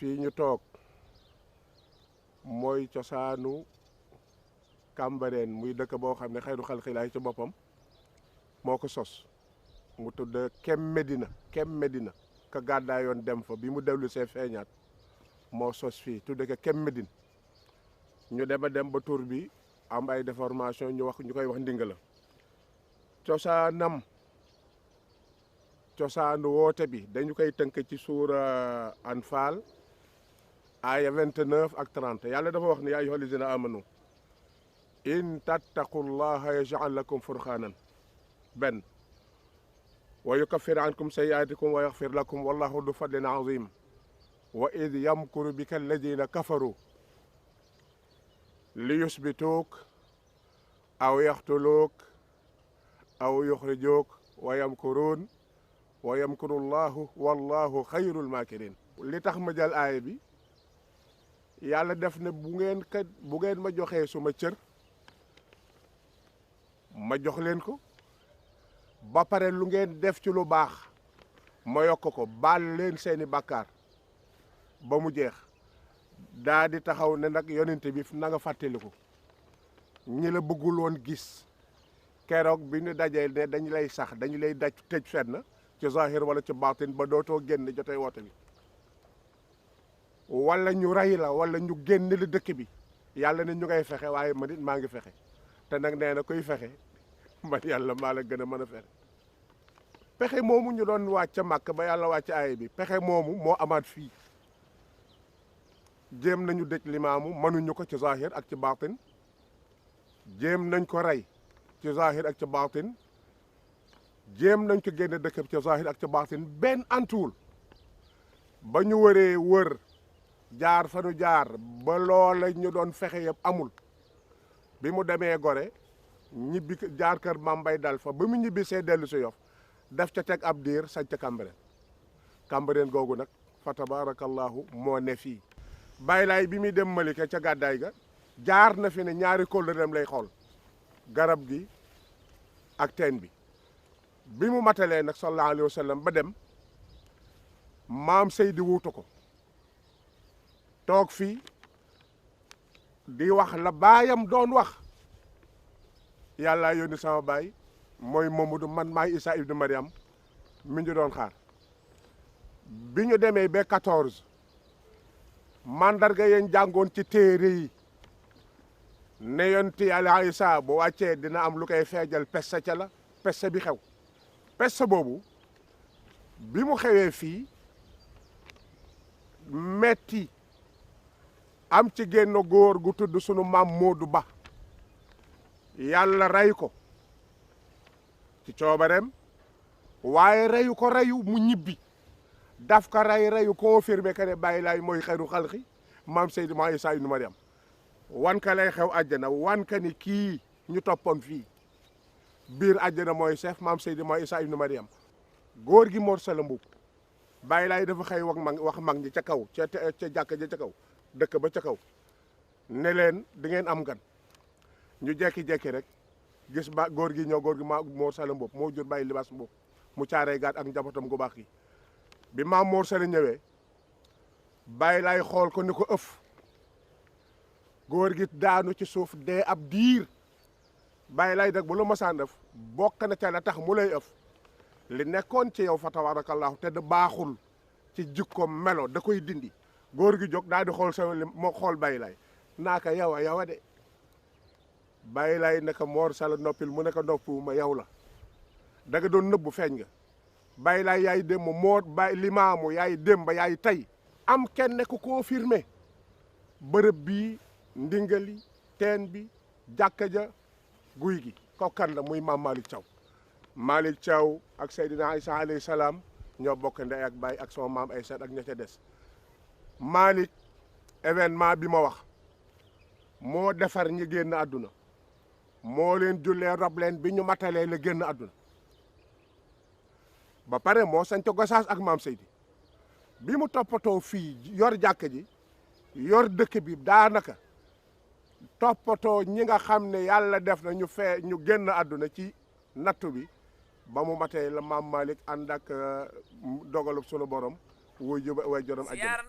fii ñu toog mooy cosaanu Cambérène muy dëkk boo xam ne xayru xalqilaay ci boppam moo ko sos mu tudd Kem Medina ka gàddaayoon dem fa bi mu dellu see feeñaat moo sos fii tudd ko Kem Medine ñu dem a dem ba tur bi am ay déformation ñu koy wax Ndingala cosaanu woote bi dañu koy tënk ci suura Anfal aaya 29 ak 30 yàlla dafa wax ne yaa ayyuhal lazina amanu in tattaqullaha yaj'al lakum furqaanan benn wa yukaffir ankum sayyi'aatikum wa yaghfir lakum wallahu du fadlin azim wa id yamkuru bika alladina kafaru li yusbituuk aw yaxtuluuk aw yuxrijuuk wa yamkuruun wa yamkuru llahu wallahu xayrul maakirin li tax ma jël aaya bi yàlla def ne bu ngeen ma joxee suma cër ma jox leen ko ba pare lu ngeen def ci lu baax ma yokk ko baal leen seeni bàkkaar ba mu jeex daa di taxaw ne nag yonente bi na nga fàttaliku ñi la bëggul woon gis keroog bi ñu dajee ne dañu lay sax dañu lay daj tëj fenn ci zahir wala ci baatin ba dootoo génn jotee woote bi wala ñu rey la wala ñu génn la dëkk bi yàlla ne ñu ngay fexe waaye man it maa ngi fexe te nag nee na kuy fexe man yàlla maa la gën a mën a fexe pexe moomu ñu doon wàcc màkk ba yàlla wàcc aaya bi pexe moomu moo amaat fii jéem nañu dëj limaamu mënuñu ko ci zahir ak ci baatin jéem nañ ko rey ci zahir ak ci baatin jéem nañ ko génne dëkk ci zahir ak ci baatin benn antuwul ba ñu wëree wër jaar fa nu jaar ba loola ñu doon fexe yëpp amul bi mu demee Gore ñibbi jaar kër Mambay dal fa ba mu ñibbi see dellu si Yoff def ca teg ab diir sañ ca Cambérène googu nag fa tabarakallahu moo ne fii Baay Laay bi muy dem Malika ca gàddaay ga jaar na fi ne ñaari kóllëreem lay xool garab gi ak teen bi mu matalee nag sallallahu alayhi wa sallam ba dem maam Seydi wuutu ko toog fii di wax la baayam doon wax yàlla yónni sama baay mooy Mamadou man maay Isa ibnu Mariam mi ñu doon xaar bi ñu demee ba 14 mandarga yeen jàngoon ci téere yi ne yonti yàlla Isa bu wàccee dina am lu koy feejal peste ca la peste bi xew peste boobu bi mu xewee fii metti am ci génn góor gu tudd sunu maam Moodu Ba yàlla rey ko ci coobareem waaye reyu ko reyu mu ñibbi daf ko reyu confirmé que ne Baay Laay mooy xayru xalqi maam Seydi ma Isa ibnu Mariam wan ka lay xew àjjana wan ka ni kii ñu toppoon fii biir àjjana mooy chef maam Seydi ma Isa ibnu Mariam góor gi Mor Sala Mbuub Baay Laay dafa xëy wax mag ñi ca kaw ca jàkka ja ca kaw dëkk ba ca kaw ne leen di ngeen am gan ñu jekki-jekki rek gis ba góor gi ñëw góor gi Mor Sala Mbuub moo jur Baay Libaas Mbuub mu caaree gaat ak njabootam gu baax yi bi maam Mor Sala ñëwee Baay Laay xool ko ni ko ëf góor gi daanu ci suuf dee ab diir Baay Laay nag bu la masaan ëf bokk na ca la tax mu lay ëf li nekkoon ci yow fa tabarakallahu te da baaxul ci jikkoom melo da koy dindi góor gi jóg daal di xool sa moo xool Baay Laay naaka yow de Baay Laay naka Mor Sala noppil mu neka noppiwuma yow la da nga doon nëbbu feeñ nga Baay Laay yaay démb moo Baay Limaamu yaay démb yaay tey am kenn ku confirmé bërëb bii ndingali teen bi jàkka ja guy gi kokkan la muy maam Malick Thiaw ak Seydina Isa alayhi salaam ñoo bokk ndey ak baay ak sama maam Aysa ak ña ca des Malick événement bi ma wax moo defar ñi génn àdduna moo leen jullee rob leen bi ñu matalee la génn àdduna ba pare moo sanc Gosaas ak maam Seydi bi mu toppatoo fii yor jàkk ji yor dëkk bi daanaka toppatoo ñi nga xam ne yàlla def na ñu génn àdduna ci nattu bi ba mu matee la maam Malick ànd ak dogalub sunu borom way jorom àjjana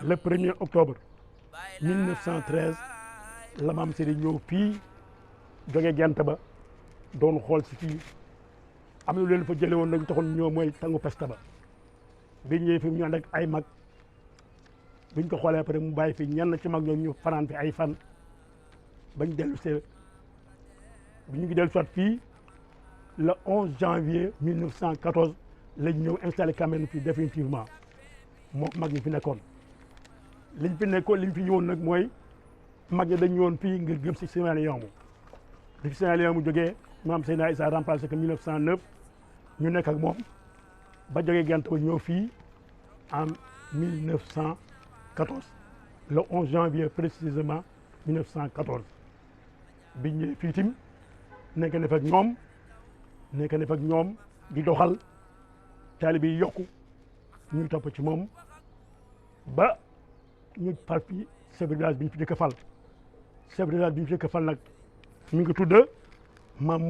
le 1er octobre 1913 la maam Seydi ñëw fii jóge gent ba doon xool si fii am na lu leen fa jële woon nañ taxoon ñëw mooy tangu pesta ba bi ñëwee fi ñu ànd ak ay mag biñ ko xoolee après mu bàyyi fi ñenn ci mag ñoom ñu fanaan fi ay fan bañ dellu see bi ñu ngi dellu soit fii le 11 janvier 1914 lañ ñëw installé Cambérène fii définitivement moo mag ñi fi nekkoon liñ fi ñëwoon nag mooy mag ñi dañ ñëwoon fii ngir gëm si Sénégal Limaamu bi fi Sénégal Limaamu jógee maam Seydina Issa remplacé que 1909 ñu nekk ak moom ba jógee gent ba ñëw fii en 1914 le 11 janvier précisément 1914 biñ ñëwee fii tim nekk na fa ak ñoom di doxal taalibe yi yokku ñuy topp ci moom ba ñu fal fi chef de village bi ñu fi jëkk a fal chef de village bi ñu fi jëkk a fal nag mi ngi tudd Maam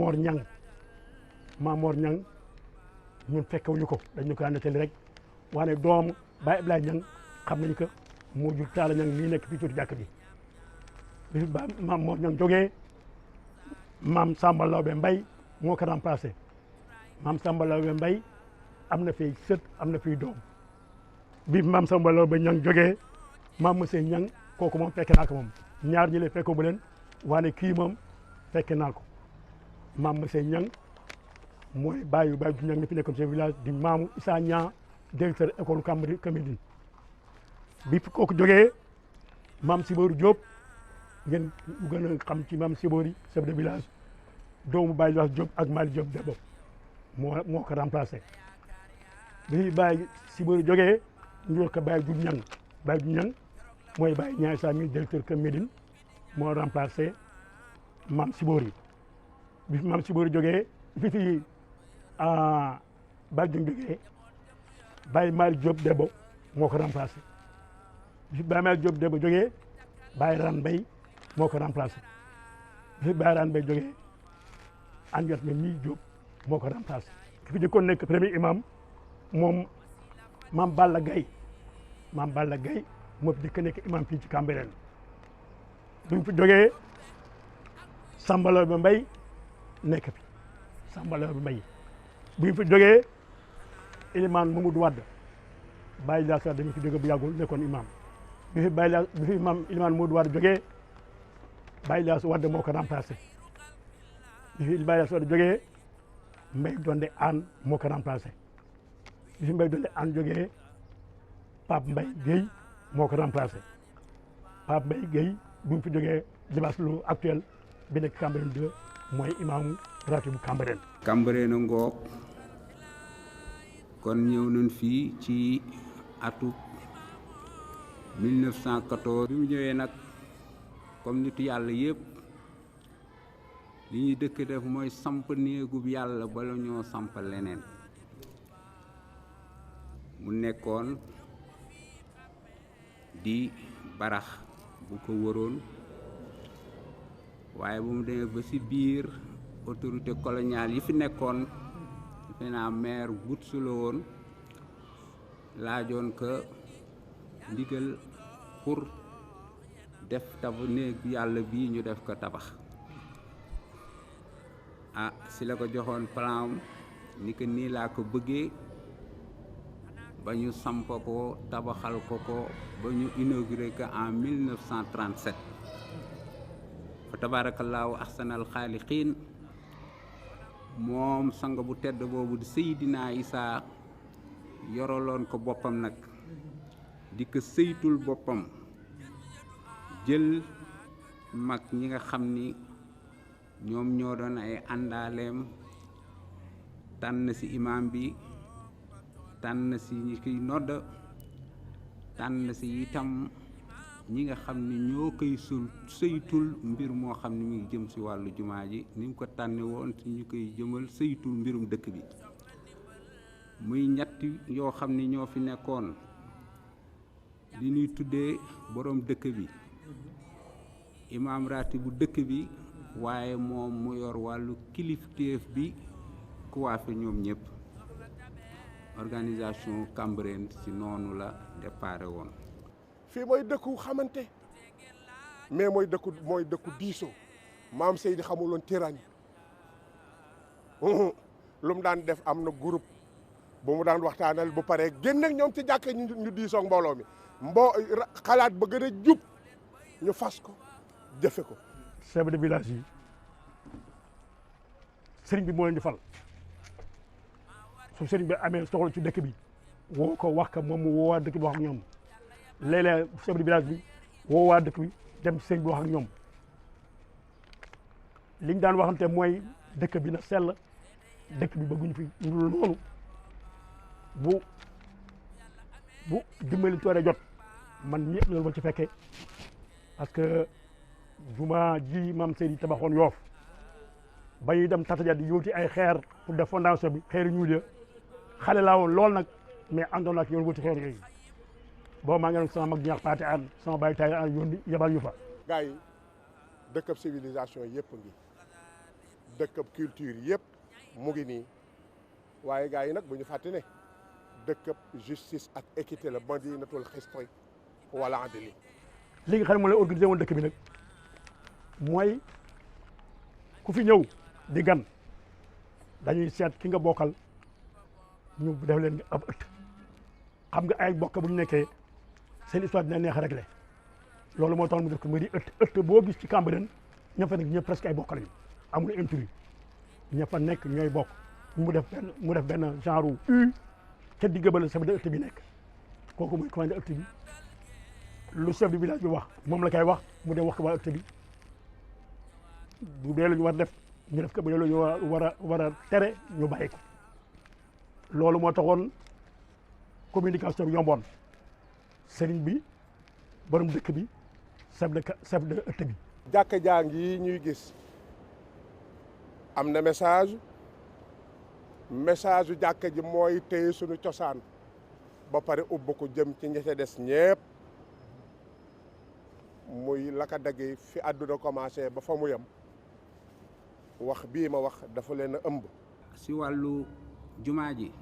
Mor Ñang ñun fekkewuñu ko dañu ko nettali rek waane doomu Baye Ablaye Ñang xam nañu ko moo jur Taala Ñang mii nekk fii tuuti jàkk ji bi fi Maam Mor Ñang jógee maam Samba Lawbe Mbay moo ko remplacé maam Samba Lawbe Mbay am na fiy sët am na fiy doom bi maam Samba Lawbe Ñang jógee maam monsieur Ñang kooku moom fekke naa ko moom ñaar ñi lay fekkoo bu leen waane kii moom fekke naa ko maam monsieur Ñang mooy bàyyi du Ñang ni fi nekkoon ci village di maamu Issa Ñang directeur école Cambérène bi fi kooku jógee maam Sibori Diop ngeen gën a xam ci maam Sibori chef de village doomu Baye Lass Diop ak Mali Diop Debo moo ko remplacé bi Baye Sibori jógee ñu ko Baye du Ñang mooy Baye Ñaay Sa mi directeur Kër Médine moo remplacé maam Sibori bi maam Sibori jógee fi Baye Diouf jógee Baye Mali Diop Debo moo ko remplacé bi Baye Mali Diop Debo jógee Baye Ran Mbay moo ko remplacé bi Baye Ran Mbay jógee Andiat na mii Diop moo ko remplacé ki fi jëkkoon nekk premier imam moom maam Balla Gaye moo fi jëkk nekk imam fii ci Cambérène bi mu fi jógee Samba Lawbe Mbay nekk fi Samba Lawbe Mbay bi mu fi jógee ilimaan Mamadou Wade Baye Lass Wade dañu fi jóge bu yàggul nekkoon imam bi fi imam ilimaan Mamadou Wade jógee Baye Lass Wade moo ko remplacé bi fi Baye Lass Wade jógee Mbay Donde Aan moo ko remplacé bi fi Mbay Donde Aan jógee Pape Mbay Guèye moo ko remplacé Pape Mbay Guèye bi mu fi jógee Libaas Lo actuel bi nekk Cambérène 2 mooy imaamu ratibu Cambérène. Cambérène ngoog kon ñëw nañ fii ci atu 1914 bi mu ñëwee nag comme nitu yàlla yëpp li ñuy dëkk def mooy samp néegub yàlla bala ñoo samp leneen mu nekkoon di barax bu ko wëroon waaye bu mu demee ba ci biir autorité coloniale yi fi nekkoon defe naa maire Bouts la woon laajoon ko ndigal pour def néeg yàlla bii ñu def ko tabax si la ko joxoon plan ni ko nii laa ko bëggee ba ñu samp ko tabaxal ko ba ñu inauguré ko en 1937 fa tabaarakallaahu ahsanal xaaliqiin moom sang bu tedd boobu di Seydina Issa yoroloon ko boppam nag di ko sëytul boppam jël mag ñi nga xam ni ñoom ñoo doon ay àndaaleem tànn ci imam bi tànn ci ñi koy nodd tànn ci itam ñi nga xam ni ñoo koy sëytul mbir moo xam ni mi ngi jëm ci wàllu jumaa ji ni mu ko tànne woon ci ñu koy jëmal sëytul mbirum dëkk bi muy ñetti yoo xam ni ñoo fi nekkoon li ñuy tuddee boroom dëkk bi imaam raati bu dëkk bi waaye moom mu yor wàllu kilifteef bi ku waafe ñoom ñëpp organisation Cambérène si noonu la déparé woon. fii mooy dëkku xamante mais mooy dëkku diisoo maam Seydi xamuloon tirañ lu mu daan def am na groupe bu mu daan waxtaanal bu paree génn ak ñoom ci jàkk ñu diisoo mbooloo mi xalaat ba gën a jub ñu fas ko jëfe ko. chef de village yi sëriñ bi moo leen di fal su sëriñ bi amee soxla ci dëkk bi woo ko wax ko moom mu woo waa dëkk bi wax ak ñoom léeg-léeg chef de village bi woo waa dëkk bi dem sëriñ bi wax ak ñoom liñ daan waxante mooy dëkk bi na sell dëkk bi bëgguñu fi lu noonu bu dimbali toore jot man ñëpp loolu ma ci fekkee parce que juma ji maam Seydi tabaxoon Yoof ba ñuy dem tataja di yóoti ay xeer pour def fondation bi xeer ñuul ya xale laa woon lool nag mais àndoon naa ci yoon wuti xeer yooyu boo maa ngi doon sama mag ñaax paate an sama bàyyi taay an yoon yebal ñu fa. gars yi dëkkab civilisation yëpp ngi dëkkab culture yëpp mu ngi nii waaye gars yi nag bu ñu fàtte ne dëkkab justice ak équité la madinatul xisti wala adli. li nga xam ne moo lay organisé woon dëkk bi nag mooy ku fi ñëw di gan dañuy seet ki nga bokkal ñu def leen ab ëtt xam nga ay bokk bu ñu nekkee seen histoire dina neex a réglé loolu moo tax mu def ko muy di ëtt boo gis ci Cambérène ña fa nekk ñëpp presque ay bokk lañu amul intrus ña fa nekk ñooy bokk mu def benn genre u te digg ba la chef de ëtt bi nekk kooku mooy commandé ëtt bi lu chef de village bi wax moom la koy wax mu dem wax ko waa ëtt bi bu dee lu ñu war def ñu def ko bu dee lu ñu war a tere ñu bàyyi ko loolu moo taxoon communication bi yomboon sëriñ bi borom dëkk bi chef de ëtt bi. jàkka jaa ngi ñuy gis am na message yu jàkka ji mooy téye suñu cosaan ba pare ubbi ko jëm ci ñi ca des ñépp muy la ka daggee fi àdduna commencé ba fa mu yem wax bii ma wax dafa leen a ëmb. si wàllu jumaa ji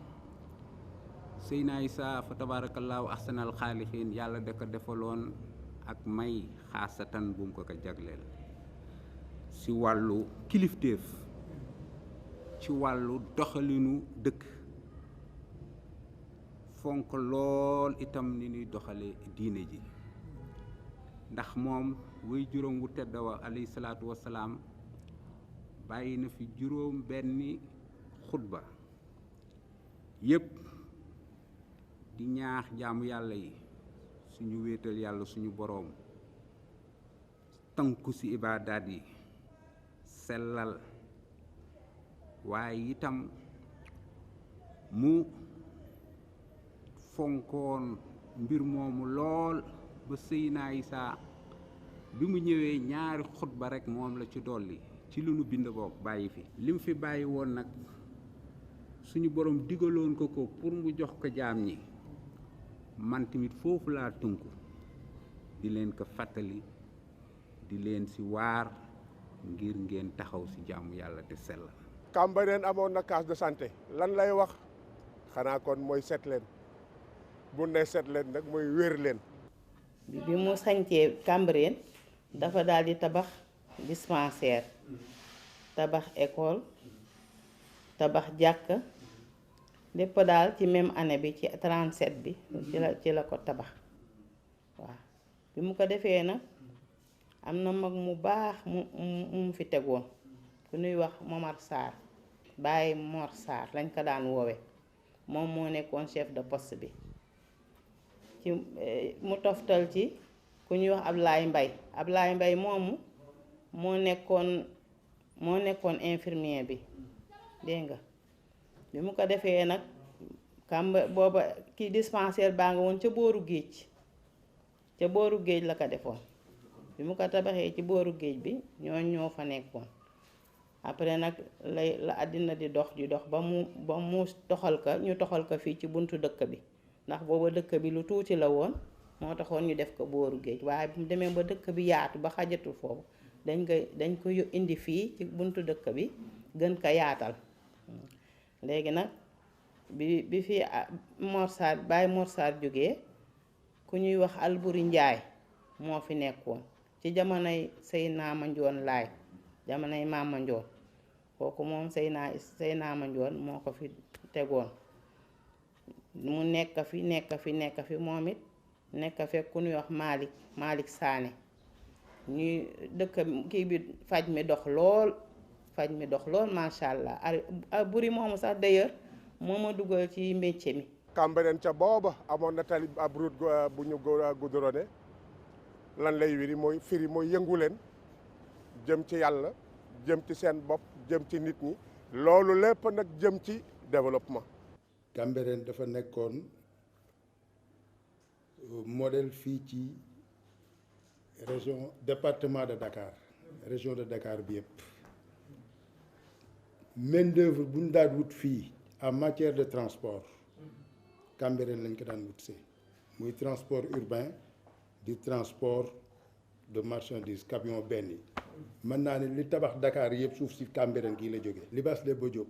Seydina Issa fa tabaarakallaahu ahsanal xaaliqiin yàlla da ko defaloon ak may xaasatan bu mu ko jagleel si wàllu kilifteef ci wàllu doxalinu dëkk fonk lool itam ni ñuy doxale diine ji ndax moom way juróom wu tedd wa alayhi salaatu wassalaam bàyyi na fi juróom benni xutba yépp di ñaax jaamu yàlla yi suñu wéetal yàlla suñu boroom tënku ci ibaadaat yi sellal waaye itam mu fonkoon mbir moomu lool ba Seydina Issa bi mu ñëwee ñaari xutba rekk moom la ci dolli ci lu nu bind boog bàyyi fi lim fi bàyyi woon nag suñu borom digaloon ko pour mu jox ko jaam ñi man tamit foofu laa tënku di leen ko fàttali di leen ci waar ngir ngeen taxaw ci jaamu yàlla te sell. Cambérène amoon na case de santé lan lay wax xanaa kon mooy seet leen bu ne seet leen nag mooy wér leen. bi mu sañcee Cambérène dafa daal di tabax dispensaire tabax école tabax jàkka lépp daal ci même année bi ci 37 bi ci la ko tabax waaw bi mu ko defee nag am na mag mu baax mu fi tegoon ku ñuy wax Momar Sarr Baye Mor Sarr lañ ko daan woowe moom moo nekkoon chef de poste bi ci mu toftal ci ku ñuy wax Ablaye Mbaye moomu moo nekkoon infirmier bi dégg nga bi mu ko defee nag booba kii dispensaire baa nga woon ca booru géej la ko defoon bi mu ko tabaxee ci booru géej bi ñoo fa nekkoon après nag la àddina di dox ba mu ñu toxal ko fii ci buntu dëkk bi ndax booba dëkk bi lu tuuti la woon moo taxoon ñu def ko booru géej waaye bu mu demee ba dëkk bi yaatu ba xajatul foofu dañ ko indi fii ci buntu dëkk bi gën ko yaatal léegi nag bi fi Mor Sarr Baye Mor Sarr jógee ku ñuy wax Alburi Njaay moo fi nekkoon ci jamonoy Seydina Mandione Laay jamonoy Maam Mandione kooku moom Seydina Mandione moo ko fi tegoon mu nekk fi moom it nekk fekk ku ñuy wax Malick Sané ñuy dëkk kii bi faj mi dox lool macha allah Alburi moomu sax d'ailleurs moo ma dugal ci métier mi. Cambérène ca booba amoon na tali ab route bu ñu goudronné lan lay firi mooy yëngu leen jëm ci yàlla jëm ci seen bopp jëm ci nit ñi loolu lépp nag jëm ci développement. Cambérène dafa nekkoon modèle fii ci département de Dakar région de Dakar bi yëpp main d'œuvre bu ñu daan wut fii en matière de transport Cambérène lañ ko daan wut see muy transport urbain di transport de marchandises camion benn yi mën naa ne li tabax Dakar yëpp suuf si Cambérène gii la jógee Libaas Demba Diop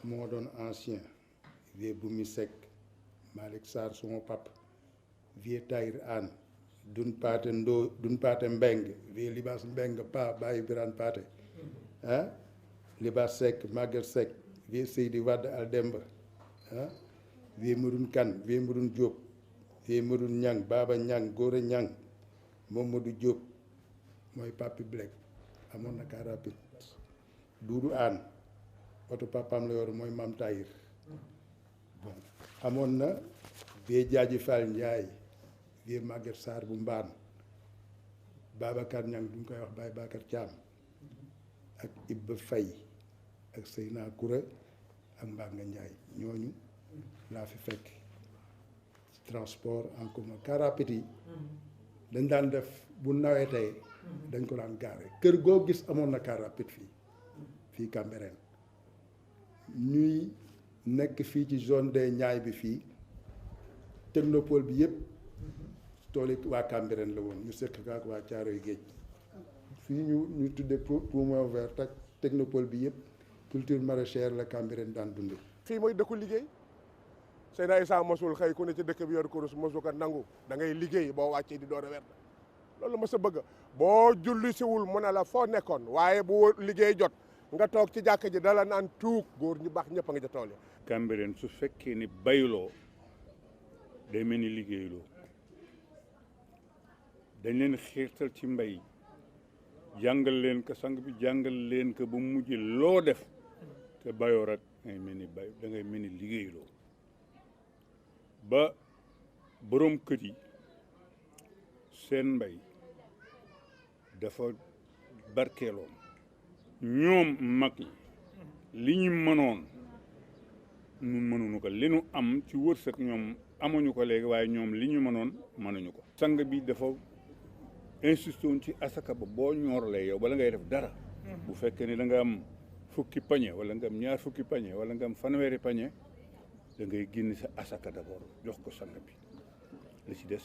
moo doon ancien vieux Boumy Seck Malick Sarr suma pap vieux Tahir Anne dun paate Mbeng vieux Libaas Mbeng pa bàyyi Birane Paate ah Libaas Seck Maguette Seck vieux Seydi Wade Aldemba ah vieux Madoune Kane vieux Madoune Diop vieux Madoune Ñang Baba Ñang Góora Ñang Mamadou Diop mooy papi Blek amoon na car rapide Doudou Anne oto papaam la yor mooy Mam Tahir bon amoon na vieux Jaaji Fall Ndiaye vieux Maguette Sarr bu Mbaan Babacar Ñang duñ koy wax Baye Bakar Thiam ak Ibba Faye ak Seyna Koura ak Mbanga Ndiaye ñooñu laa fi fekk transport en commun car rapide yi dañ daan def bu nawetee dañ ko daan gaare kër goo gis amoon na car rapide fii Cambérène ñuy nekk fii ci zone des Niayes bi fii technopole bi yëpp tool yi waa Cambérène la woon ñu seq ak waa Caaroy Géej fii ñu tuddee poumon vert ak technopole bi yëpp culture maraîchère la Cambérène daan dund. fii mooy dëkku liggéey Seydina Issa mosul xëy ku ne ci dëkk bi yor kurus mosu ko nangu da ngay liggéey boo wàccee di door a werd loolu ma sa bëgg boo julli siwul mu ne la foo nekkoon waaye bu liggéey jot nga toog ci jàkk ji dala naan tuug góor ñu baax ñëpp a nga ca tool yi. Cambérène su fekkee ni bayuloo day mel ni liggéeyuloo dañ leen xiirtal ci mbay jàngal leen ko sang bi jàngal leen ko ba mujj loo def te bayoo rek ngay mel ni bay da ngay mel ni liggéeyuloo ba borom kër yi seen mbay dafa barkeeloon ñoom mag ñi li ñu mënoon ñun mënuñu ko li ñu am ci wërsëg ñoom amuñu ko léegi waaye ñoom li ñu mënoon mënuñu ko sang bi dafa insisté woon ci asaka ba boo ñoorlee yow bala ngay def dara bu fekkee ni da nga am fukki pañe wala nga am ñaar fukki pañe wala nga am fanweeri pañe da ngay génn sa asaka d'abord jox ko sang bi li ci des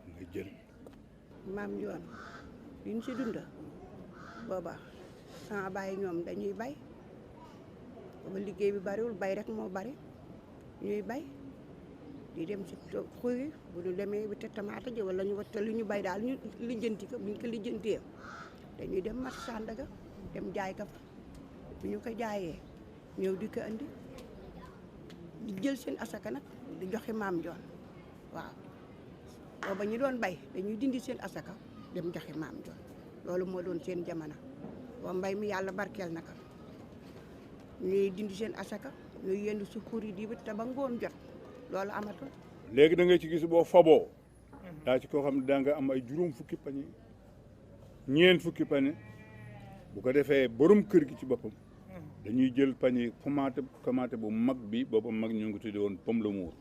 nga jël. maam yoon li ñu si dunda booba sama bàyyi ñoom dañuy bay booba liggéey bi bariwul bay rek moo bari ñuy bay di dem si xuy bu ñu demee bi te tamaata ji wala ñu watta li ñu bay daal ñu lijjanti ko bu ñu ko lijjantee dañuy dem marché Sandaga dem jaay ka fa bu ñu ko jaayee ñëw di ko andi di jël seen asaka nag di joxe maam joon waaw booba ñu doon bay dañuy dindi seen asaka dem joxe maam joon loolu moo doon seen jamono boo mbay mi yàlla barkeel naka ñuy dindi seen asaka ñuy yendu su xur yi di te ba ngoon jot loolu amatul. léegi da ngay ci gis boo faboo daa ci koo xam ne daa nga am ay juróom fukki pañe ñeent fukki pañe bu ko defee borom kër gi ci boppam dañuy jël pañe tomate bu mag bi boobu mag ñu ngi tudde woon pomme l'amour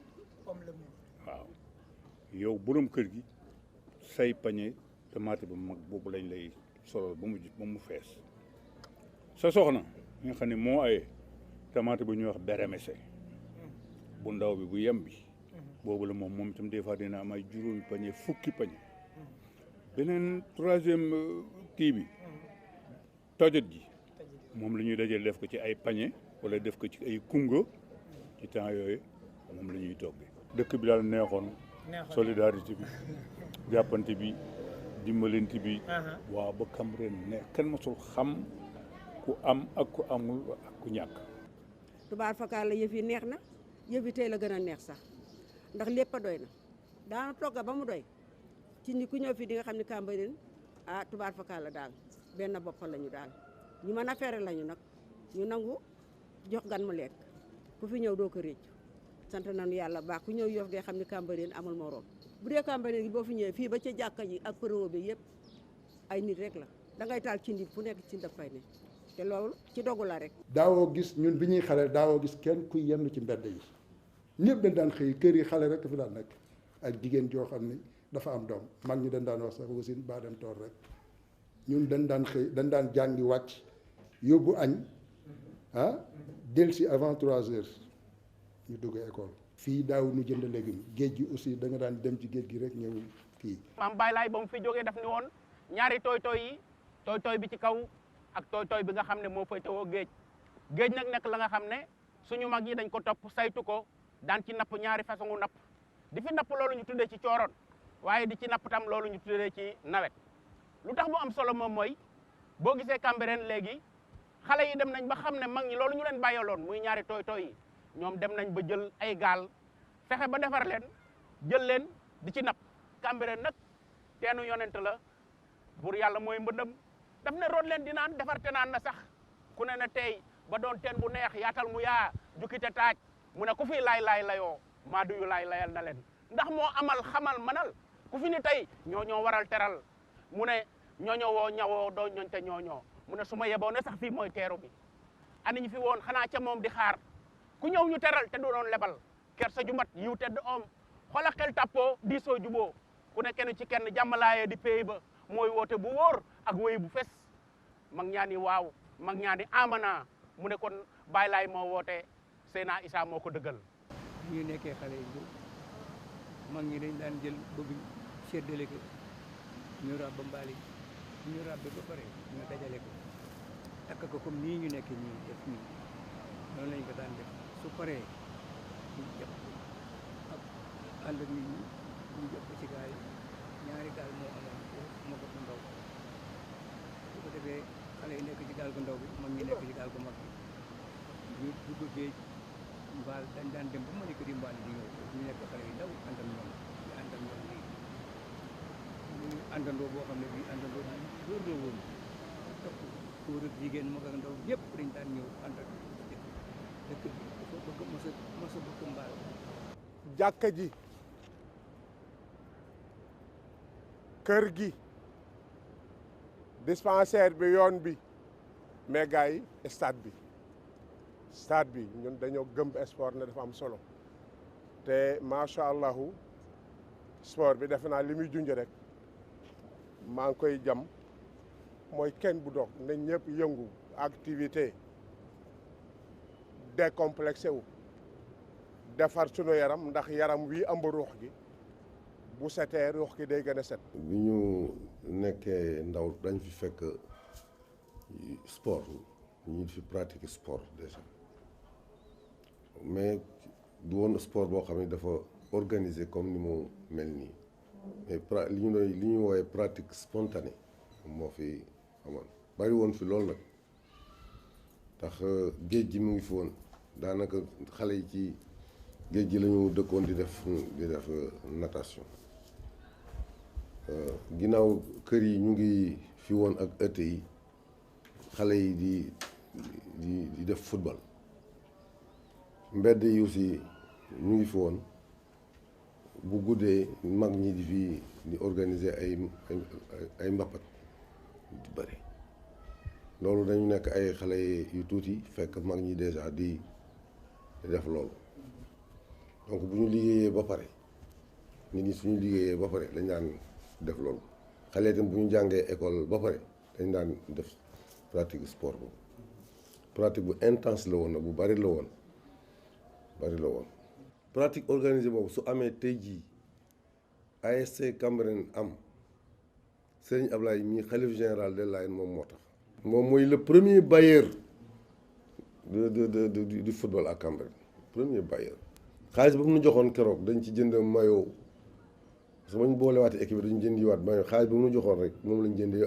waaw yow borom kër gi say pañe tomate bu mag boobu lañ lay solol ba mu fees sa soxna nga xam ne moo aye tomate bu ñuy wax beremese bu ndaw bi bu yem bi boobu la moom itam des fois dina am ay juróomi pañe fukki pañe beneen troisième kii bi tojot ji moom la ñuy dajale def ko ci ay pañe wala def ko ci ay kunga ci temps yooyu moom la ñuy toggee. dëkk bi daal neexoon solidarité bi jàppante bi dimbalante bi waaw ba Cambérène ne kenn mosul xam ku am ak ku amul ak ku ñàkk. tubaar fakkaar la yëf yi neex na yëf yi tey la gën a neex sax ndax lépp a doy na daana togga ba mu doy ci ni ku ñëw fii di nga xam ne Cambérène ah tubaar fakkaar la daal benn bopp lañu daal ñu mën a fere lañu nag ñu nangu jox gan mu lekk ku fi ñëw doo ko réccu sant nañu yàlla baax ku ñëw Yoff dee xam ne Cambérène amul morom bu dee Cambérène gi boo fi ñëwee fii ba ca jàkka ji ak pro bi yëpp ay nit rek la da ngay taal ci nit fu nekk ci daf fay ne te loolu ci dogu la rek. daawoo gis ñun bi ñuy xale daawoo gis kenn kuy yenn ci mbedd yi ñëpp dañ daan xëy kër yi xale rek fi daan nekk ak jigéen joo xam ni dafa am doom mag ñi dañ daan wax sax wasin baa dem tool rek ñun dañ daan xëy dañ daan jàngi wàcc yóbbu añ dellusi avant 3 heures ñu dugg école. fii daaw nu jënd légume géej gi aussi da nga daan dem ci géej gi rek ñëw fii. maam Baye Laye ba mu fi jógee daf ni woon ñaari tooy-tooy yi tooy-tooy bi ci kaw ak tooy-tooy bi nga xam ne moo fay tawoo géej géej nag nekk la nga xam ne suñu mag yi dañ ko topp saytu ko daan ci napp ñaari façon napp di fi napp loolu ñu tuddee ci cooroon waaye di ci napp tam loolu ñu tuddee ci nawet lu tax mu am solo moom mooy boo gisee Cambérène léegi xale yi dem nañ ba xam ne mag ñi loolu ñu leen bàyyaloon muy ñaari tooy-tooy yi ñoom dem nañ ba jël ay gaal fexe ba defar leen jël leen di ci napp Cambérène nag teenu yonent la buur yàlla mooy mbëndam daf ne root leen di naan defar te naan na sax ku ne na tey ba doon teen bu neex yaatal mu yaa jukkite taaj mu ne ku fi laay layoo maa duyu layal na leen ndax moo amal xamal manal ku fi ni tey ñoo waral teral mu ne ñooñoo woo ñawoo doo ñooñ te ñooñoo mu ne su ma yeboo ne sax fii mooy teeru bi ani ñu fi woon xanaa ca moom di xaar ku ñëw ñu teral te du doon lebal kersa ju mat yiw tedd om xoola xel tàppoo diisoo juboo ku ne kenn ci kenn jàmmalaayee di pay ba mooy woote bu wóor ak wéy bu fes mag ñaani waaw mag ñaani amana mu ne kon Baye Laye moo woote Seyna Issa moo ko dëggal. ñu nekkee xale yi mag ñi dañ daan jël bëgg séddale ko ñu ràbb mbaali ñu ràbbe ba pare ñu dajale ko takk ko comme nii ñu nekk nii def nii noonu lañ ko daan def su paree ñu jàpp ak ànd ak nit ñi ñu jàpp ci gaal yi ñaari gaal moo amoon moo ko ndaw su ko defee xale yi nekk ci gaal gu ndaw bi mag ñi nekk ci gaal gu mag bi ñu dugg géej mbaal dañ daan dem ba mu nekk di mbaal di ñëw ñu nekk xale yu ndaw ànd ak ñoom ñu ànd ak ñoom lii ñu àndandoo boo xam ne bii àndandoo bi góor la woon topp góor ak jigéen mag ak ndaw ñëpp dañ daan ñëw ànd ak dëkk bi dafa bëgg mos a bëgg mbaal. jàkka ji kër gi dispensaire bi yoon bi mais gars yi stade bi ñun dañoo gëm sport ne dafa am solo te macha allahu sport bi defe naa li muy junj rek maa ngi koy jam mooy kenn bu dox ne ñëpp yëngu activité décomplexé wu defar sunu yaram ndax yaram wi ëmb ruux gi bu setee ruux gi day gën a set. bi ñu nekkee ndaw dañ fi fekk sport ñu fi pratiquer sport déjà mais du woon sport boo xam ne dafa organisé comme ni mu mel nii mais li ñu woowee pratique spontanée moo fi amoon bari woon fi loolu nag tax géej gi mu ngi fi woon daanaka xale yi ci géej gi la ñu dëkkoon di def natation ginnaaw kër yi ñu ngi fi woon ak ëtt yi xale yi di def football mbedd yi aussi ñu ngi fi woon bu guddee mag ñi di organiser ay mbappat di bëri loolu dañu nekk ay xale yu tuuti fekk mag ñi déjà di def loolu donc bu ñu liggéeyee ba pare nit ñi suñu liggéeyee ba pare dañ daan def loolu xale itam bu ñu jàngee école ba pare dañ daan def pratique sport boobu pratique bu intense la woon nag bu bari la woon pratique organisée boobu su amee tey jii ASC Cambérène am Serigne Ablaye mii xalif général des Layènes moom moo tax moom mooy le premier bailleur du football à Cambérène premier bailleur. xaalis ba mu nu joxoon keroog dañ ci jënd maillot parce que ma ñu boolewaatee équipe dañu jëndiwaat maillot xaalis ba mu nu joxoon rek moom lañ jëndi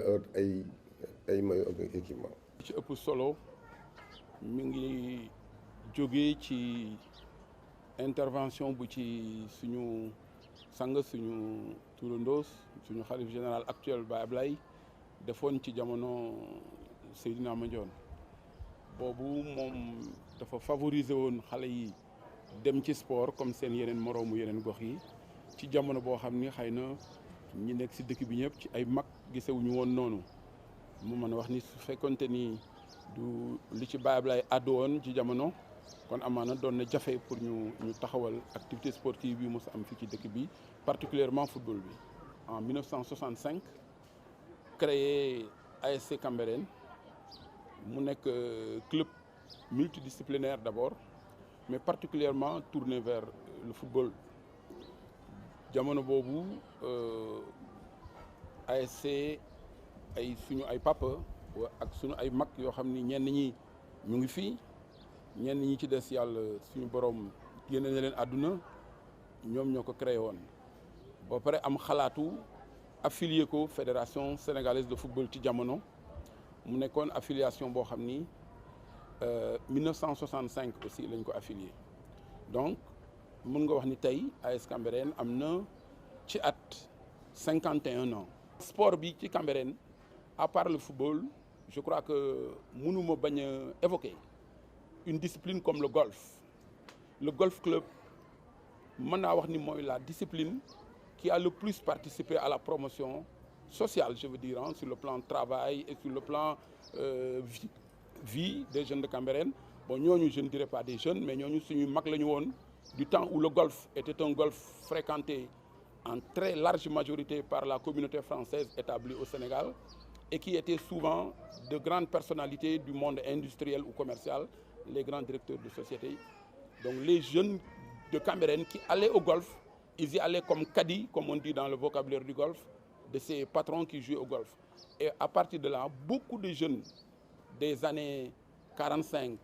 ay maillot ak équipement. ci ëpp solo mi ngi jógee ci intervention bu ci suñu sang suñu turandoos suñu xalif général actuel Baye Ablaye defoon ci jamono Seydina Mandione boobu moom dafa favoriser woon xale yi dem ci sport comme seen yeneen moroomu yeneen gox yi ci jamono boo xam ni xëy na ñi nekk si dëkk bi ñëpp ci ay mag gisewuñu woon noonu mu mën a wax ni su fekkonte ni du li ci Baye Ablaye àddu woon ci jamono kon amaana doon na jafe pour ñu taxawal activité sportive bi mos am fii ci dëkk bi particulièrement football bi. En 1965 créé ASC Cambérène mu nekk club multidisciplinaire d'abord mais particulièrement tourné vers le football jamono boobu ASC ay suñu ay papa ak suñu ay mag yoo xam ni ñenn ñi ñu ngi fii ñenn ñi ci des yàlla suñu borom génne na leen àdduna ñoom ñoo ko créé woon ba pare am xalaatu affilié ko fédération sénégalaise de football ci jamono mu nekkoon affiliation boo xam ni 1965 aussi lañ ko affilié donc mën nga wax ni tey AS Cambérène am na ci at 51 ans. sport bi ci Cambérène à part le football je crois que mënuma bañ a évoquer une discipline comme le golf club mën naa wax ni mooy la discipline qui a le plus participé à la promotion sociale je veux dire sur le plan travail et sur le plan vie des jeunes de Cambérène bon ñooñu je ne dirais pas des jeunes mais ñooñu suñu mag la ñu woon du temps où le golf était un golf fréquenté en très large majorité par la communauté française établie au Sénégal et qui était souvent de grandes personnalités du monde industriel ou commercial, les grands directeurs de société. Donc les jeunes de Cambérène qui allaient au golf, ils y allaient comme caddies, comme on dit dans le vocabulaire du golf, de ces patrons qui jouaient au golf. Et à partir de là, beaucoup de jeunes des années 45,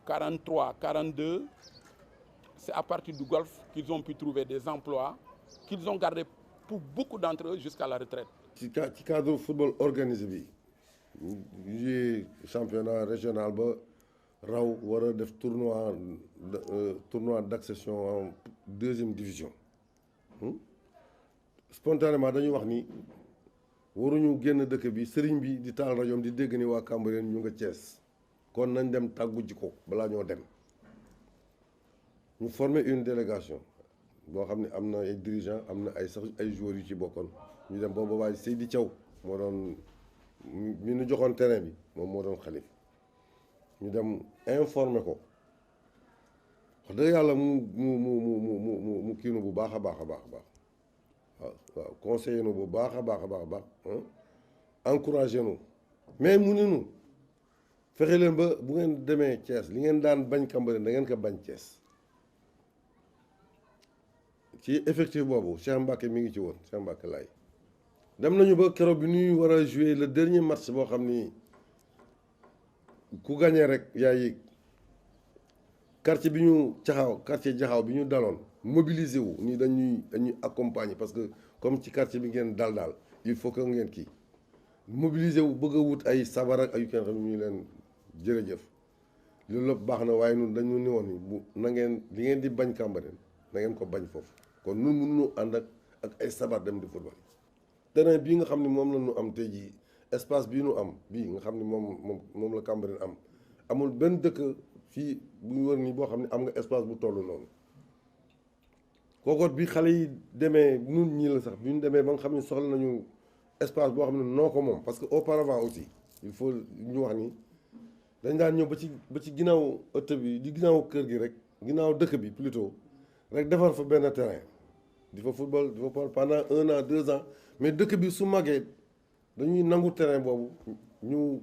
43, 42, c'est à partir du golf qu'ils ont pu trouver des emplois qu'ils ont gardés pour beaucoup d'entre eux jusqu'à la retraite. ci cadre football organisé bi joué championnat régional ba raw war a def tournoi d'accession en deuxième division spontanément dañuy wax ni waruñu génn dëkk bi sëriñ bi di taal rajoom di dégg ni waa Cambérène ñu nga Thiès kon nañ dem tàggu ji ko balaa ñoo dem ñu former une délégation boo xam ne am na ay dirigeants am na ay sax ay joueurs yu ci bokkoon ñu dem boobu waaye Seydi Thiaw moo doon mi nu joxoon terrain bi moom moo doon xalif ñu dem informer ko wax dëgg yàlla mu kii nu bu baax a baax a baax a baax waaw conseiller nu bu baax a baax a baax a baax encouragé nu mais mu ne nu fexe leen ba bu ngeen demee Thiès li ngeen daan bañ Cambérène da ngeen ko bañ Thiès ci effectif boobu Cheikh Mbacké mi ngi ci woon Cheikh Mbacké laay dem nañu ba keroog bi ñuy war a jouer le dernier match boo xam ni ku gagné rek yaa yéeg quartier bi ñu quartier jaxaaw bi ñu daloon mobiliser wu ni dañuy accompagner parce que comme ci quartier bi ngeen daal il faut que ngeen kii mobiliser wu bëgg a wut ay sabar ak ay kenn xam ñu leen jërëjëf loolu lépp baax na waaye ñun dañu ni woon ni bu na ngeen li ngeen di bañ Cambérène na ngeen ko bañ foofu kon ñun mënuñu ànd ak ay sabar dem di football terrain bii nga xam ne moom la ñu am tey jii espace bii ñu am bii nga xam ne moom la Cambérène am amul benn dëkk fii bu ñu wër nii boo xam ne am nga espace bu toll noonu kookoot bi xale yi demee nun ñii la sax bi ñu demee ba nga xam ne soxla nañu espace boo xam ne noo ko moom parce que auparavant aussi il faut ñu wax ni dañ daan ñëw ba ci ginnaaw ëtt bi di ginnaaw kër gi rek ginnaaw dëkk bi plutôt rek defar fa benn terrain di fa football pendant 1 an 2 ans mais dëkk bi su màggee dañuy nangu terrain boobu ñu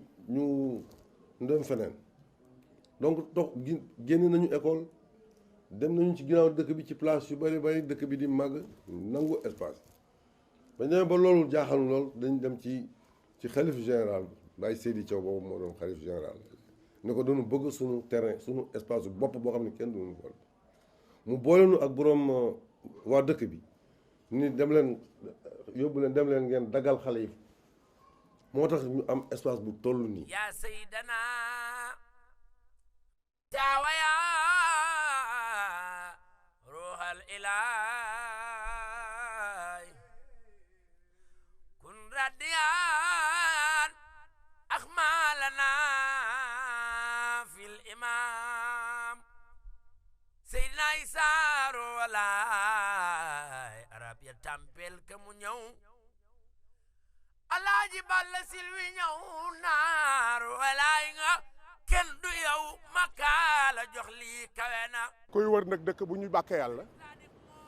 dem feneen donc génn nañu école dem nañu ci ginnaaw dëkk bi ci place yu bari dëkk bi di màgg nangu espace bañ demee ba loolu jaaxal lool dañ dem ci xalif général Baye Seydi Thiaw boobu moo doon xalif général ne ko dañu bëgg suñu terrain suñu espace bopp boo xam ne kenn duñu boole mu boole nu ak boroom waa dëkk bi ni dem leen yóbbu leen dem leen ngeen dagal xale yi moo tax ñu am espace bu toll nii ya sayyidana taawaya ruhal ilahi kun radiyan akhmalana fil imam sayyidina Isa ruhalay arab ya tampel ka mu ñëw alaaji balla silwi ñëw naaru walaay nga kenn du yow makaala jox lii kawe na kuy wër nag dëkk bu ñuy bàkkee yàlla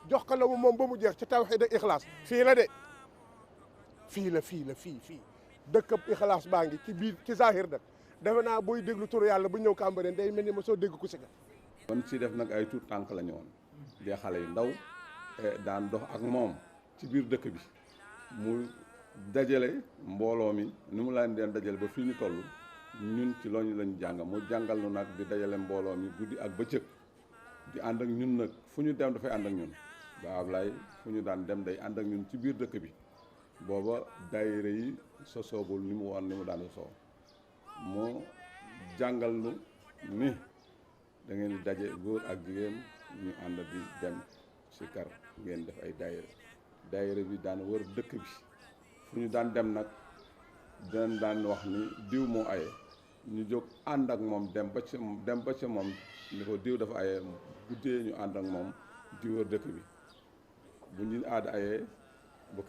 jox ko la mu moom ba mu jeex ci tawhid ak ixlaas fii la de fii dëkk ixlaas baa ngi ci biir ci zahir nag defe naa booy déglu turu yàlla bu ñëw Cambérène day mel ni ma soo dégg ku si ga kon si def nag ay tuut tànk la ñu woon di xale yu ndaw daan dox ak moom ci biir dëkk bi mu dajale mbooloo mi ni mu laan deen dajale ba fii ñu toll ñun ci loolu lañu jàng mu jàngal nu nag di dajale mbooloo mi guddi ak bëccëg di ànd ak ñun nag fu ñu dem dafay ànd ak ñun ba Ablaye fu ñu daan dem day ànd ak ñun ci biir dëkk bi booba daayira yi sosoogul ni mu woon ni mu daan sosoo mu jàngal nu ni da ngeen di daje góor ak jigéen ñu ànd di dem si kar ngeen def ay daayira bi daan wër dëkk bi fu ñu daan dem nag dinañ daan wax ni diw moo aye ñu jóg ànd ak moom dem ba ca moom ni ko diw dafa aye guddee ñu ànd ak moom di wër dëkk bi bu ñu aada ayee bu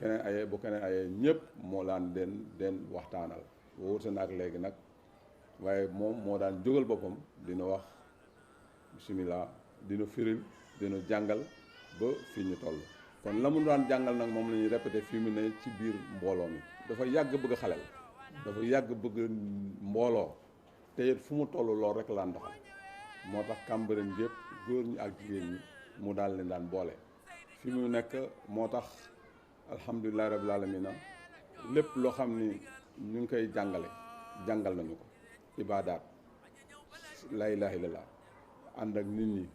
keneen ayee ñëpp moo laan den waxtaanal wóote na ak léegi nag waaye moom moo daan jógal boppam dina wax bismillah dina firil dina jàngal ba fii ñu toll kon la mu daan jàngal nag moom la ñuy répété fii mu ne ci biir mbooloo mi dafa yàgg bëgg xalel dafa yàgg bëgg mbooloo te it fu mu toll lool rek laan doxal moo tax Cambérène yëpp góor ñi ak jigéen ñi mu daal leen daan boole fi mu nekk moo tax alhamdulilahi rabbil alamina lépp loo xam ni ñu ngi koy jàngal nañu ko ibaadaat la ilaha illallah ànd ak nit ñi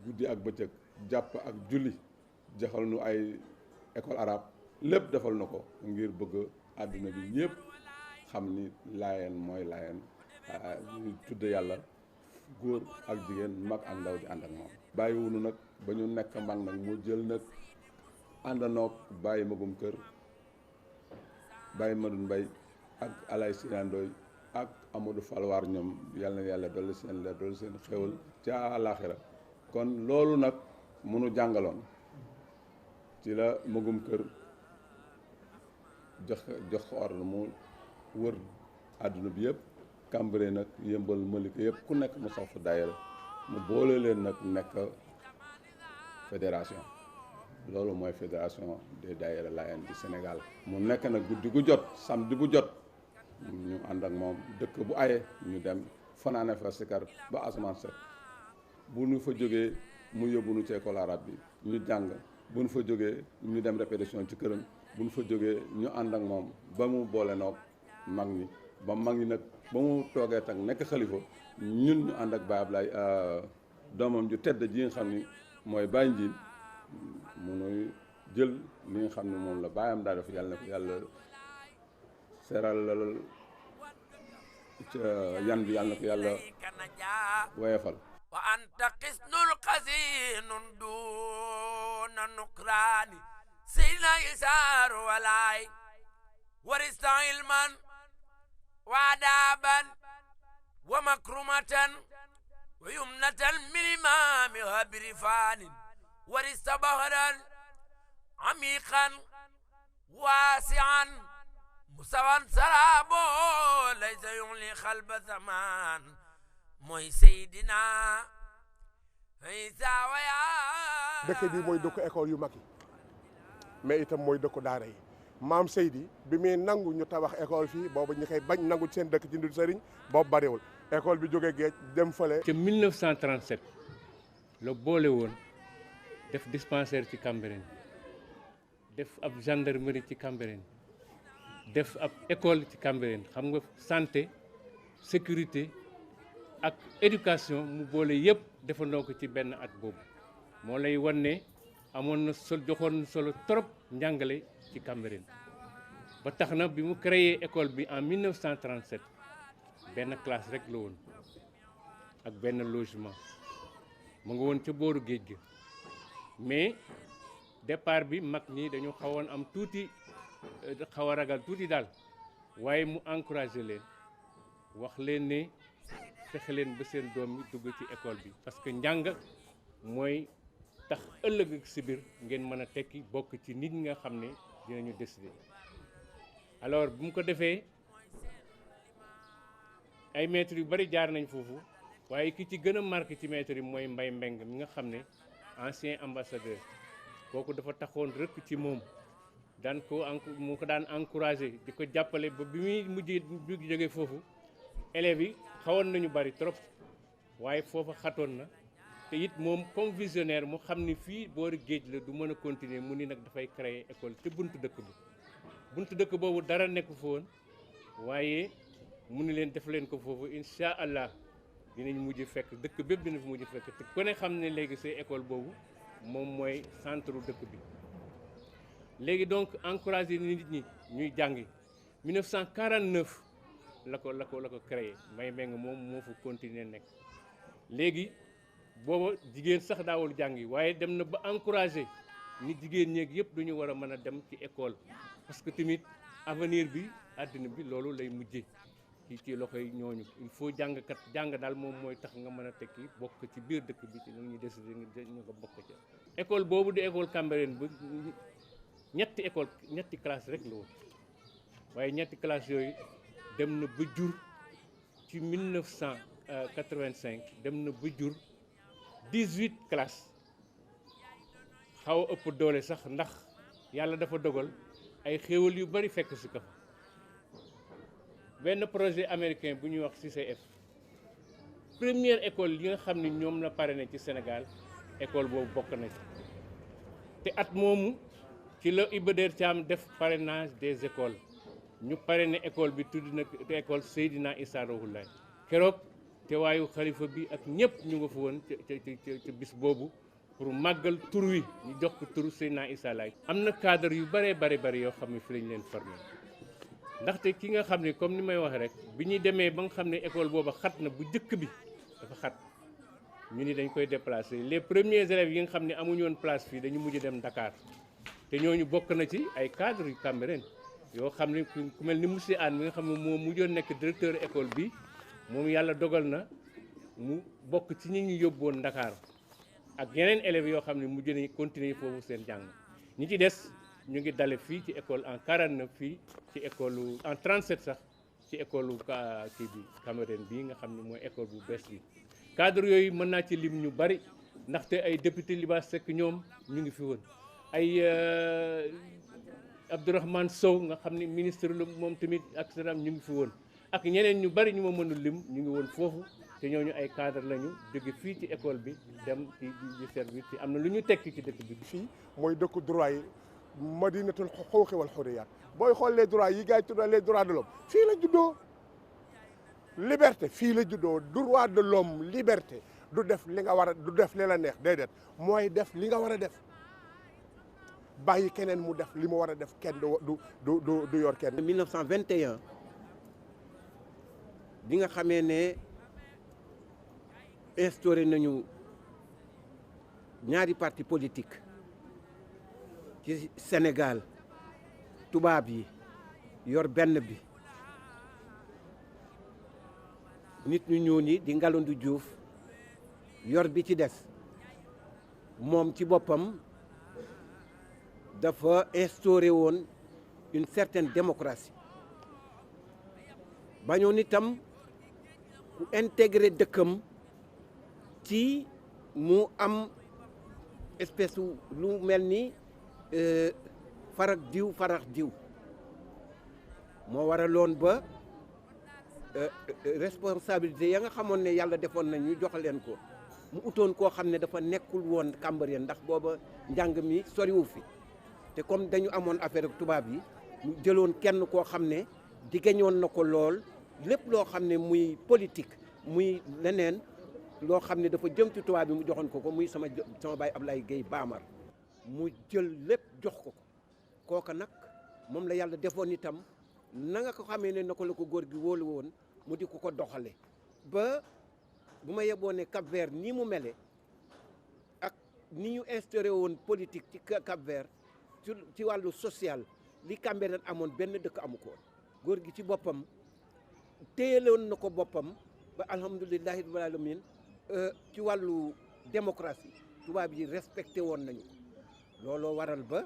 guddi ak bëccëg jàpp ak julli jaxal nu ay école arabe lépp defal na ko ngir bëgg àdduna bi ñëpp xam ni laayeen mooy laayeen ñu tudde yàlla góor ak jigéen mag ak ndaw di ànd ak moom bàyyiwunu nag ba ñu nekk mag nag mu jël nag àndanoog bàyyi magum kër bàyyi Madun Mbay ak Alay Sinandooy ak Amadou Falwaar ñoom yal na yàlla dolli seen leer dolli seen xéwal ca àllaaxira kon loolu nag munu jàngaloon ci la magum kër jox ko ordre mu wër àdduna bi yëpp Cambérène nag Yëmbal Malika yëpp ku nekk mu sax fa daayira mu boole leen nag nekk fédération loolu mooy fédération des daayira Layène du Sénégal mu nekk nag guddi gu jot samedi bu jot ñu ànd ak moom dëkk bu aye ñu dem fanaane fa sikar ba asamaan set bu ñu fa jógee mu yóbbu nu ci école arabe bi ñu jàng bu ñu fa jógee ñu dem répétition ci këram bu ñu fa jógee ñu ànd ak moom ba mu boole noog mag ñi ba mag ñi nag ba mu toogee tak nekk xalifa ñun ñu ànd ak Baye Ablaye doomam ju tedd ji nga xam ni mooy Baye Njiin mu nuy jël li nga xam ne moom la baayam daa def yàlla na ko yàlla seral yan bi yàlla na ko yàlla woyefal wa anta xisnul xasinun duna nukraani seyna isaaru walaay warista ilman wa adaban wa makrumatan wa yumnatan min imami habirifaanin warista bahran amiqan waasian musawan sarabo laysa yungli xalba zaman mooy Seydina Isa waya dëkk bi mooy dëkku école yu mag yi mais itam mooy dëkku daara yi maam Seydi bi muy nangu ñu tabax école fii boobu ñu koy bañ nangu seen dëkk ci Ndul Sëriñ boobu bariwul école bi jógee géej dem fële. ca 1937 la boole woon def dispensaire ci Cambérène def ab gendarmerie ci Cambérène def ab école ci Cambérène xam nga santé sécurité ak éducation mu boole yëpp defandoo ko ci benn at boobu moo lay wan ne amoon na joxoon na solo trop njàngale ci Cambérène ba tax na bi mu créé école bi en 1937 benn classe rek la woon ak benn logement mu nga woon ca booru géej gi mais départ bi mag ñi dañu xawoon am tuuti xaw a ragal tuuti daal waaye mu encouragé leen wax leen ne fexe leen ba seen doom yi dugg ci école bi parce que njàng mooy tax ëllëg ak si biir ngeen mën a tekki bokk ci nit ñi nga xam ne dinañu décider alors bu mu ko defee ay maîtres yu bari jaar nañ foofu waaye ki ci gën a marqué ci maîtres yi mooy Mbaye Mbeng mi nga xam ne ancien ambassadeur kooku dafa taxoon rëkk ci moom daan ko mu ko daan encouragé di ko jàppale ba bi muy mujj jóge foofu élèves yi xawoon nañu bari trop waaye foofa xatoon na te it moom comme visionnaire mu xam ni fii boori géej la du mën a continuer mu ni nag dafay créer école te buntu dëkk bi buntu dëkk boobu dara nekku fa woon waaye mu ni leen def leen ko foofu incha allah dinañ mujj fekk dëkk bépp dina fi mujj fekk te ku ne xam ne léegi say école boobu moom mooy centre dëkk bi léegi donc encouragé nit ñi ñuy jàngi 1949 la ko créé Mbaye Mbeng moom moo fa continuer nekk léegi booba jigéen sax daawul jàngi waaye dem na ba encouragé ni jigéen ñeeg yëpp duñu war a mën a dem ci école parce que tamit avenir bi àddina bi loolu lay mujjee ci loxoy ñooñu il faut jàngkat jàng daal moom mooy tax nga mën a tekki bokk ci biir dëkk bi ci lu ñuy décider ñu nga bokk ci école boobu di école Cambérène ba ñetti classe rek la woon waaye ñetti classe yooyu dem na ba jur ci 1985 dem na ba jur 18 classes xaw a ëpp doole sax ndax yàlla dafa dogal ay xéewal yu bari fekk si ko fa benn projet américain bu ñuy wax CCF première école yi nga xam ne ñoom la parrainé ci Sénégal école boobu bokk na ci te at moomu ci la Iba Der Thiam def parrainage des écoles ñu parrainé école bi tudd na école Seydina Issa Rouhou Laye keroog te waayu xalifa bi ak ñëpp ñu nga fa woon ca bis boobu pour màggal tur wi ñu jox ko turu Seydina Issa Laye am na cadre yu bëree bari yoo xam ne fi lañ leen formé ndaxte ki nga xam ne comme ni may wax rek bi ñuy demee ba nga xam ne école booba xat na bu njëkk bi dafa xat ñu ni dañ koy déplacer les premiers élèves yi nga xam ne amuñu woon place fii dañu mujj dem Dakar te ñooñu bokk na ci ay cadres yu Cambérène yoo xam ne ku mel ni monsieur Anne mi nga xam ne moo mujjoon nekk directeur école bi moom yàlla dogal na mu bokk ci ñi ñu yóbboon Dakar ak yeneen élèves yoo xam ne mujj nañu continuer foofu seen jàng ñi ci des ñu ngi dale fii ci école en 49 fii ci école en 37 sax ci école kii bi Cambérène bii nga xam ne mooy école bu bees bi cadre yooyu mën naa ci lim ñu bari ndaxte ay député Libaas Seck ñoom ñu ngi fi woon ay Abdourahmane Sow nga xam ne ministre la moom tamit ak salaam ñu ngi fi woon ak ñeneen ñu bari ñu ma mënul lim ñu ngi woon foofu te ñooñu ay cadre lañu jóge fii ci école bi dem ci di service ci am na lu ñu tekki ci dëkk bi. fii mooy dëkku droit yi madinatul xuquuqi wal xurriyaat booy xool les droits yi gars yi tuddee les droits de l'homme fii la juddoo liberté fii la juddoo droit de l'homme liberté du def li nga war a du def li la neex déedéet mooy def li nga war a def bàyyi keneen mu def li mu war a def kenn du yor kenn. 1921 bi nga xamee ne instauré nañu ñaari parti politique ci Sénégal tubaab yi yor benn bi nit ñu ñëw ni di Ngalandou Diouf yor bi ci des moom ci boppam dafa instauré woon une certaine démocratie bañoon itam ku intégré dëkkam ci mu am espèce lu mel ni farak diw moo waraloon ba responsabilité ya nga xamoon ne yàlla defoon na ñu jox leen ko mu utoon koo xam ne dafa nekkul woon Cambérène ndax booba njàng mi soriwu fi te comme dañu amoon affaire ak tubaab yi ñu jëloon kenn koo xam ne diggañoon na ko lool lépp loo xam ne muy politique muy leneen loo xam ne dafa jëm ci tubaab bi mu joxoon ko muy sama baay Ablaye Gueye Baamar mu jël lépp jox ko kooka nag moom la yàlla defoon itam na nga ko xamee ne na ko la ko góor gi wóolu woon mu di ko doxale ba bu ma yeboo ne Cap Vert nii mu mele ak ni ñu instauré woon politique ci Cap Vert ci wàllu social li Cambérène amoon benn dëkk amu ko woon góor gi ci boppam téyeloon na ko boppam ba alhamdulilahi rabbil alamin ci wàllu démocratie tubaab yi respecté woon nañu ko looloo waral ba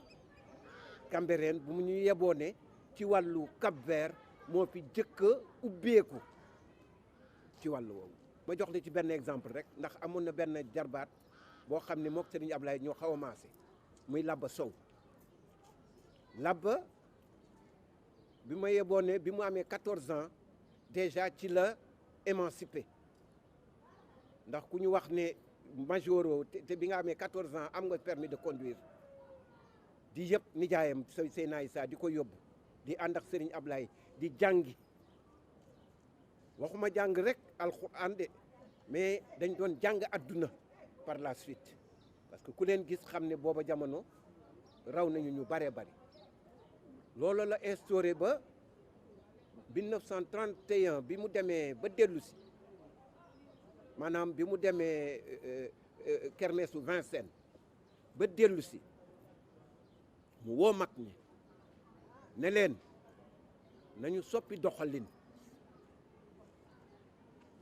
Cambérène bu mu ñu yeboo ne ci wàllu Cap Vert moo fi jëkk a ubbeeku ci wàllu woowu ma jox la ci benn exemple rek ndax amoon na benn jarbaat boo xam ne mook Serigne Ablaye ñoo xaw a maase muy Labba Sow Labba bi ma yeboo ne bi mu amee 14 ans déjà ci la émancipé ndax ku ñu wax ne majoro te bi nga amee 14 ans am nga permis de conduire di yëpp nijaayam Seyna Issa di ko yóbbu di ànd ak Serigne Ablaye di jàngi waxuma jàng rek alxuraan de mais dañ doon jàng adduna par la suite parce que ku leen gis xam ne booba jamono raw nañu ñu baree bari loolu la instauré ba 1931 bi mu demee ba dellu si maanaam bi mu demee kermesu Vincennes ba dellu si mu woo mag ñi ne leen nañu soppi doxalin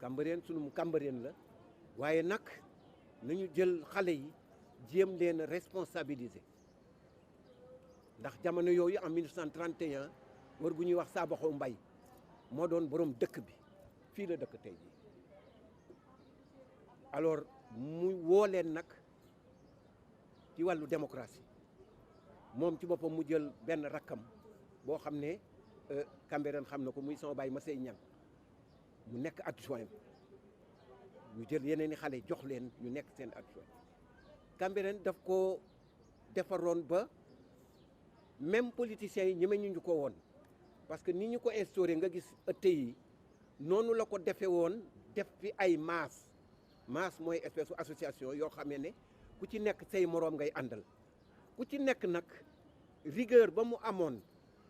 Cambérène sunu Cambérène la waaye nag nañu jël xale yi jéem leen a responsabiliser ndax jamono yooyu en 1931 war gu ñuy wax Saabaxo Mbay moo doon borom dëkk bi fii la dëkk tey jii alors mu woo leen nag ci wàllu démocratie moom ci boppam mu jël benn rakkam boo xam ne Cambérène xam na ko muy sama baay Masey Ñang mu nekk adjoint ñu jël yeneen i xale jox leen ñu nekk seen adjoint Cambérène daf ko defaroon ba même politiciens yi ñeme ñu ko woon parce que ni ñu ko instauré nga gis ëtt yi noonu la ko defee woon def fi ay maas mooy espèce association yoo xamee ne ku ci nekk say moroom ngay àndal ku ci nekk nag rigueur ba mu amoon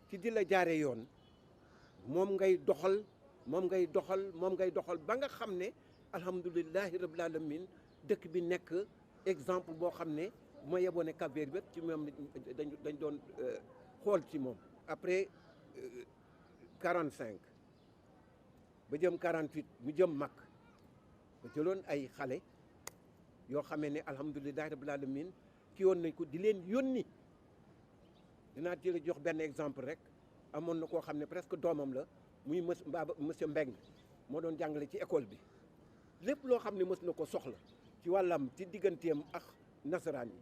ci di la jaare yoon moom ngay doxal ba nga xam ne alhamdulilahi rabbil alamin dëkk bi nekk exemple boo xam ne bu ma yeboo ne Cap Vert bépp ci moom dañ doon xool ci moom après 45 ba jëm 48 mu jëm mag ba jëloon ay xale yoo xamee ne alhamdulilahi rabbil alamin ki woon nañ ko di leen yónni dinaa jël jox benn exemple rek amoon na koo xam ne presque doomam la muy monsieur Mbeng moo doon jàngale ci école bi lépp loo xam ne mës na ko soxla ci wàllam ci digganteem ak nasaraan yi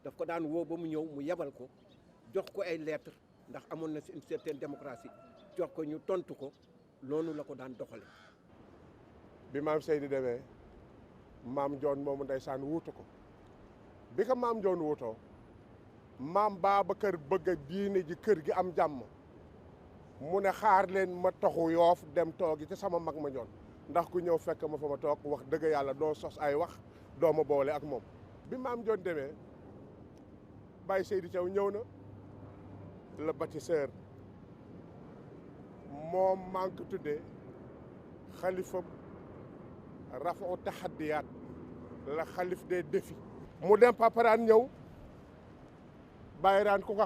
daf ko daan woo ba mu ñëw mu yebal ko jox ko ay lettres ndax amoon na une certaine démocratie jox ko ñu tontu ko loolu la ko daan doxale bi maam Seydi demee maam Joon moomu ndeysaan wuutu ko bi ko maam Joon wuutoo maam Babacar bëgg a diine ji kër gi am jàmm mu ne xaar leen ma taxu Yoof dem toogi ci sama mag ma Joon ndax ku ñëw fekk ma fa ma toog wax dëgg yàlla doo sos ay wax doo ma boole ak moom bi maam Joon demee Baye Seydi Thiaw ñëw na le bâtisseur moom maa ngi ko tuddee xalifa rafau taxaddiyaat la xalif des défis mu dem paparaan ñëw bàyyiraan ku ko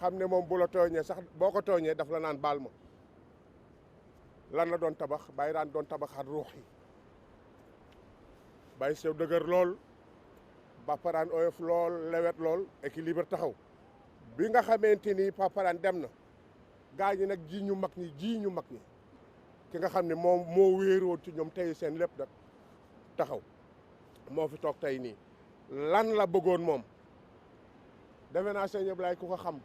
xam ne moom bu la tooñee sax boo ko tooñee daf la naan baal ma lan la doon tabax bàyyiraan doon tabaxaat ruux yi bàyyi sew dëgër lool paparaan oyof lool lewet lool équilibre taxaw bi nga xamante ni paparaan dem na gaa ñi nag ji ñu mag ñi ki nga xam ne moom moo wéeroon ci ñoom tey seen lépp nag taxaw moo fi toog tey nii lan la bëggoon moom defe naa sëñ Ablaye ku ko xam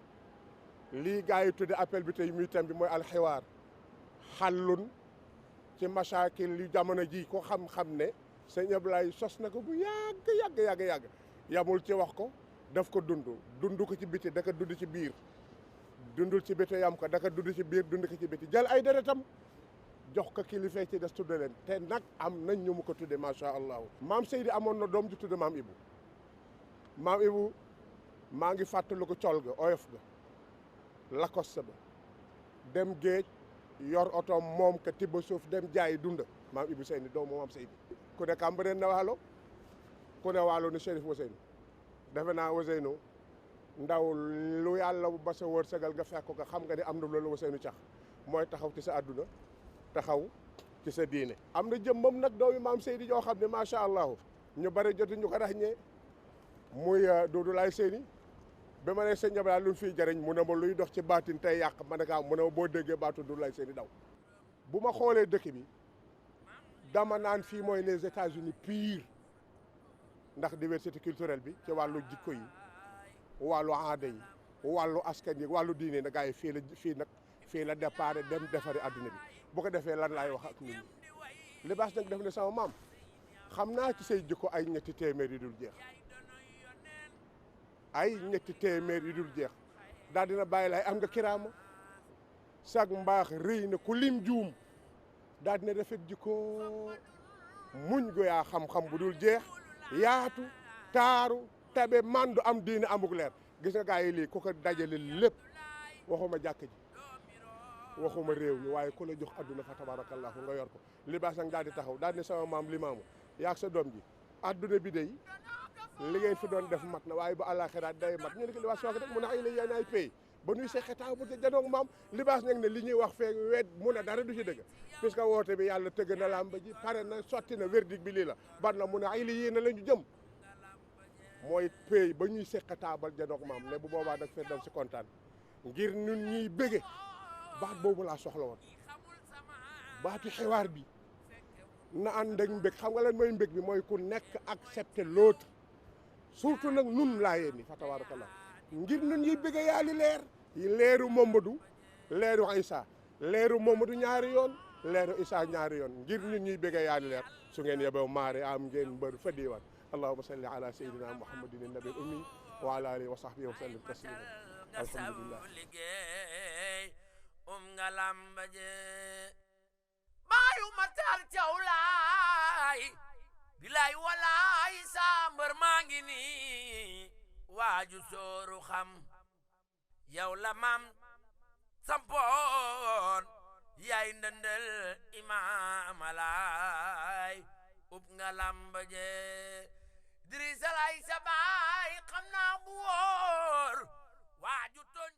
lii gaa yi tudde appel bi tey muy thème bi mooy alxiwaar xallun ci masaakil yu jamono ji ko xam-xam ne sëñ Ablaye sos na ko bu yàgg yamul ci wax ko daf ko dund ko ci biti daka dund ci biir dundul ci biti yam ko daka dund ci biir dund ko ci biti jël ay deretam jox ko kilifa ci des tudde leen te nag am nañ ñu mu ko tudde macha allah. maam Seydi amoon na doom ju tudde maam Ibu maam Ibu maa ngi fàttaliku ko col ga oyof ga lakoste ba dem géej yor oto moom ka tibba suuf dem jaayi dunda maam Ibu Seyni doomu maam Seydi ku ne Cambérène na waalo ku ne waalo ni Chérif Ousseynou defe naa Ousseynou ndaw lu yàlla ba sa wërsëgal nga fekk ko xam nga ni am na loolu Ousseynou cax mooy taxaw ci sa àdduna taxaw ci sa diine am na jëmmam nag doomi maam Seydi joo xam ne macha allah ñu bari jotu ñu ko ràññee muy Doudou Laye Seyni ba ma ne sëñ Abdoulaye lu fiy jëriñ mu ne ma luy dox ci baatin tey yàq ma ne mu ne ma boo déggee baatu Doudou Laye Seyni daw bu ma xoolee dëkk bi dama naan fii mooy les États-Unis pire ndax diversité culturelle bi ci wàllu jikko yi wàllu aada yi wàllu askan yi wàllu diine na gars yi fii la départ dem defari adduna bi bu ko defee lan laay wax ak nit ñi libaas nag def ne sama maam xam naa ci say jikko ay ñetti téeméer yu dul jeex ay ñetti téeméer yu dul jeex daal dina bàyyi lay am nga kiraama sag mbaax rëy na ku lim juum daal dina rafet jikko muñ go yaa xam-xam bu dul jeex yaatu taaru tabe mandu am diine amuk leer gis nga gaa yi lii ku ko dajale lépp waxuma jàkk ji waxuma réew mi waaye ku la jox adduna fa tabarakallahu nga yor ko libaas nag daal di taxaw daal ne sama maam limaamu yaag sa doom ji adduna bi day li ngeen fi doon def mat na waaye ba àllaaxira day mat ñu ne ko libaas soo ko def mu ne ay la yéen ay pay ba nuy seqetaaw bu janoog maam libaas nag ne li ñuy wax fee weet mu ne dara du ci dëgg puisque woote bi yàlla tëgg na làmb ji pare na sotti na verdict bi lii la ban na mu ne ay la yéen la ñu jëm mooy pay ba ñuy seqetaabal janoog maam ne bu boobaa nag fee dam si kontaan ngir ñun ñuy bëgge baat boobu laa soxla woon baatu xiwaar bi na ànd ak mbég xam nga lan mooy mbég bi mooy ku nekk accepter l'autre surtout nag nun laa yéen ni fa tabarakallah ngir nun ñuy bëgge yaali leer leeru Mamadou leeru Issa leeru Mamadou ñaari yoon leeru Issa ñaari yoon ngir ñun ñuy bëgge yaali leer su ngeen yebew maare am ngeen mbër fa diiwaan allahumma salli ala sayyidina muhammadin nabi ummi wa ala alihi wa sahbihi wa sallim taslima alhamdulillah nga lambaje baayu Matar Thiaw laay bilaay walaay sa mbër maa ngi nii waaju sooru xam yow la maam sampoon yaay ndëndël imaam alaay nga lambaje Idrissa Laay sa baay xam naa bu wóor waaju toñ